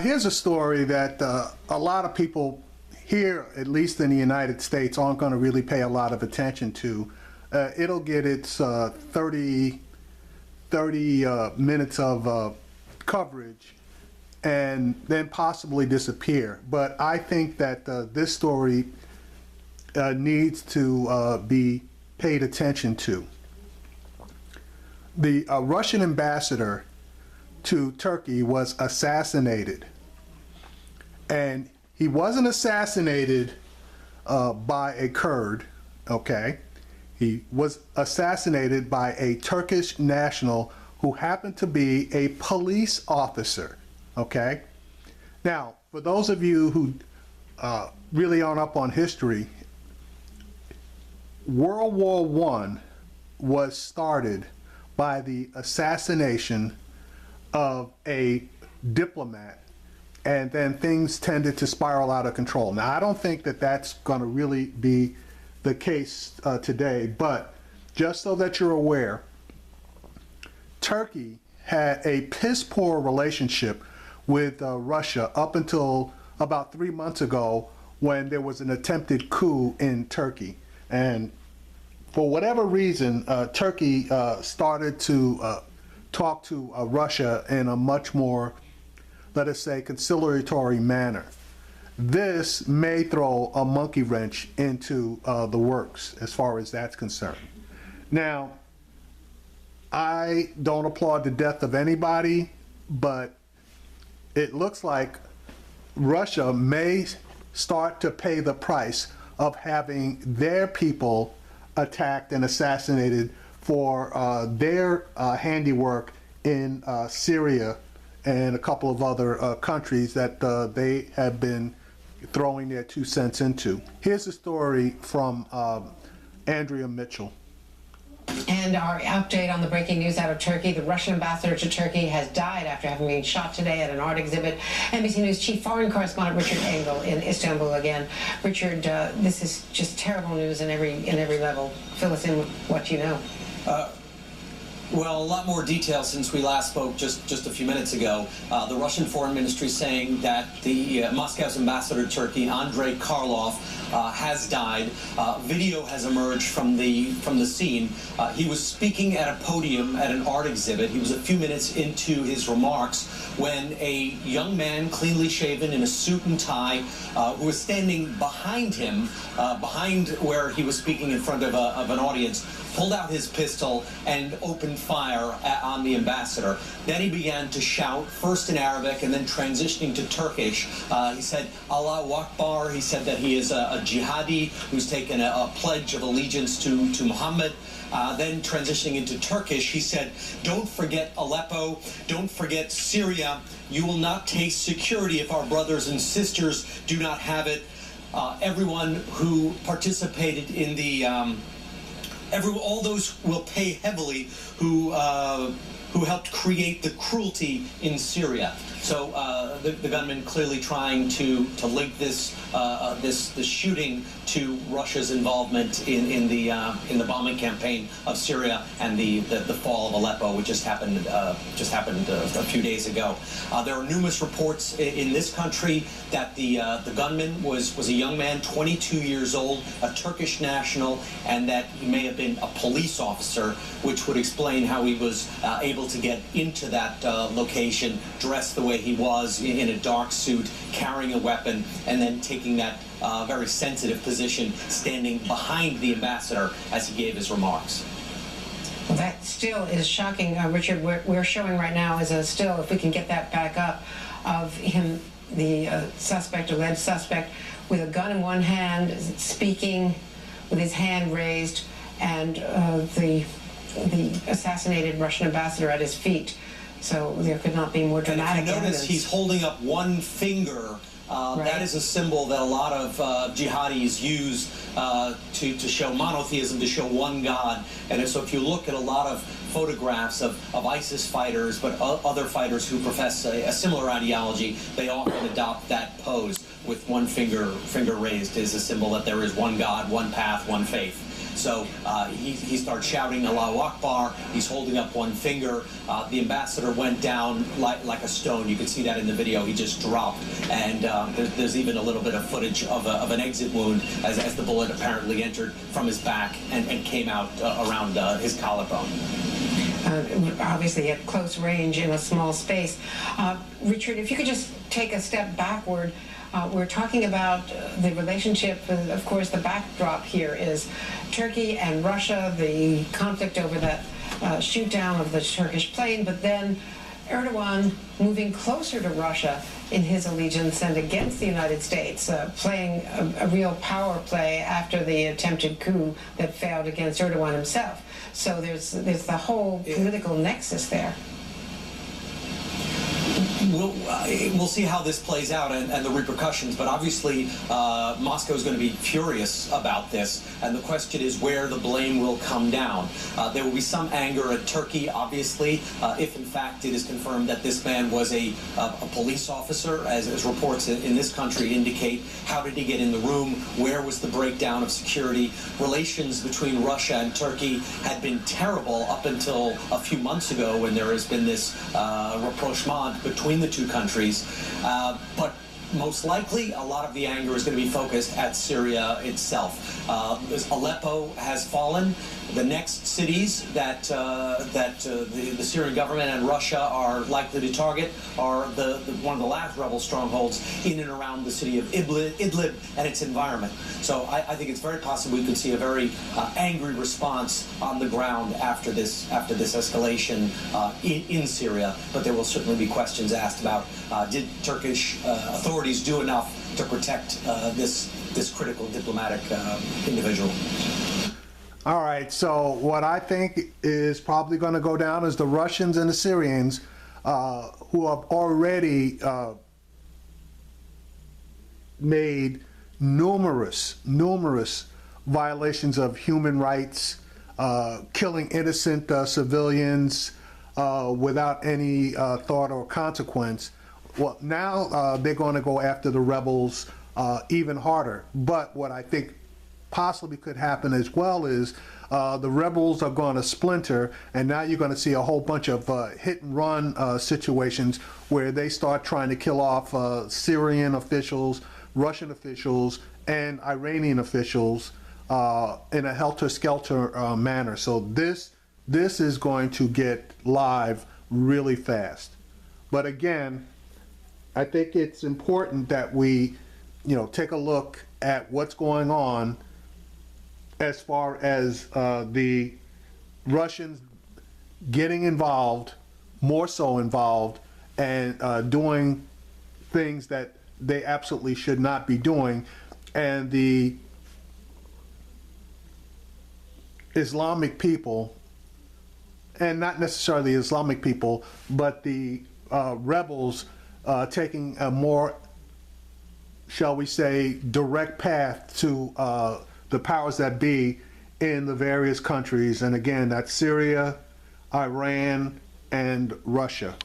Here's a story that a lot of people here, at least in the United States, aren't going to really pay a lot of attention to. It'll get its 30 minutes of coverage and then possibly disappear. But I think that this story needs to be paid attention to. The Russian ambassador to Turkey was assassinated, and he wasn't assassinated by a Kurd, okay? He was assassinated by a Turkish national who happened to be a police officer, okay? Now, for those of you who really aren't up on history, World War I was started by the assassination of a diplomat, and then things tended to spiral out of control. Now, I don't think that that's going to really be the case today, but just so that you're aware, Turkey had a piss-poor relationship with Russia up until about 3 months ago, when there was an attempted coup in Turkey. And for whatever reason, Turkey started to talk to Russia in a much more, let us say, conciliatory manner. This may throw a monkey wrench into the works as far as that's concerned. Now, I don't applaud the death of anybody, but it looks like Russia may start to pay the price of having their people attacked and assassinated for their handiwork in Syria and a couple of other countries that they have been throwing their 2 cents into. Here's a story from Andrea Mitchell. And our update on the breaking news out of Turkey. The Russian ambassador to Turkey has died after having been shot today at an art exhibit. NBC News chief foreign correspondent Richard Engel in Istanbul again. Richard, this is just terrible news in every level. Fill us in with what you know. Well, a lot more detail since we last spoke just a few minutes ago. The Russian Foreign Ministry saying that the Moscow's ambassador to Turkey, Andrei Karlov, has died. Video has emerged from the scene. He was speaking at a podium at an art exhibit. He was a few minutes into his remarks when a young man, cleanly shaven, in a suit and tie, who was standing behind him, behind where he was speaking in front of an audience, pulled out his pistol and opened fire on the ambassador. Then he began to shout, first in Arabic and then transitioning to Turkish. He said, Allahu Akbar. He said that he is a jihadi who's taken a pledge of allegiance to Muhammad. Then transitioning into Turkish, he said, don't forget Aleppo, don't forget Syria. You will not taste security if our brothers and sisters do not have it. Everyone who participated in the all those will pay heavily who helped create the cruelty in Syria. So the gunman clearly trying to link this shooting to Russia's involvement in the bombing campaign of Syria and the fall of Aleppo, which just happened a few days ago. There are numerous reports in this country that the gunman was a young man, 22 years old, a Turkish national, and that he may have been a police officer, which would explain how he was able to get into that location dressed the way he was, in a dark suit, carrying a weapon, and then taking that very sensitive position, standing behind the ambassador as he gave his remarks. Well, that still is shocking, Richard. We're showing right now is a still, if we can get that back up, of him, the suspect, alleged suspect, with a gun in one hand, speaking with his hand raised, and the assassinated Russian ambassador at his feet. So there could not be more dramatic evidence. Notice he's holding up one finger. Right. That is a symbol that a lot of jihadis use to show monotheism, to show one God. And so if you look at a lot of photographs of ISIS fighters, but other fighters who profess a similar ideology, they often adopt that pose with one finger raised as a symbol that there is one God, one path, one faith. So he started shouting Allahu Akbar. He's holding up one finger. The ambassador went down like a stone. You can see that in the video. He just dropped. And there's even a little bit of footage of an exit wound as the bullet apparently entered from his back and came out around his collarbone. Obviously at close range in a small space. Richard, if you could just take a step backward. We're talking about the relationship, of course, the backdrop here is Turkey and Russia, the conflict over that shoot down of the Turkish plane, but then Erdogan moving closer to Russia in his allegiance and against the United States, playing a real power play after the attempted coup that failed against Erdogan himself. So there's the whole political nexus there. We'll see how this plays out and the repercussions, but obviously Moscow is going to be furious about this, and the question is where the blame will come down. There will be some anger at Turkey, obviously, if in fact it is confirmed that this man was a police officer, as reports in this country indicate. How did he get in the room? Where was the breakdown of security? Relations between Russia and Turkey had been terrible up until a few months ago when there has been this rapprochement between the two countries, but most likely a lot of the anger is going to be focused at Syria itself. Aleppo has fallen. The next cities that the Syrian government and Russia are likely to target are one of the last rebel strongholds in and around the city of Idlib and its environment. So I think it's very possible we could see a very angry response on the ground after this escalation in Syria. But there will certainly be questions asked about did Turkish authorities do enough to protect this critical diplomatic individual? All right, so what I think is probably going to go down is the Russians and the Syrians who have already made numerous violations of human rights, killing innocent civilians without any thought or consequence. Well, now they're going to go after the rebels even harder. But what I think possibly could happen as well is the rebels are going to splinter, and now you're going to see a whole bunch of hit and run situations where they start trying to kill off Syrian officials, Russian officials, and Iranian officials in a helter-skelter manner. So this is going to get live really fast. But again, I think it's important that we, take a look at what's going on as far as the Russians getting involved, more so involved, and doing things that they absolutely should not be doing, and the Islamic people, and not necessarily Islamic people, but the rebels taking a more, shall we say, direct path to the powers that be in the various countries. And again, that's Syria, Iran, and Russia.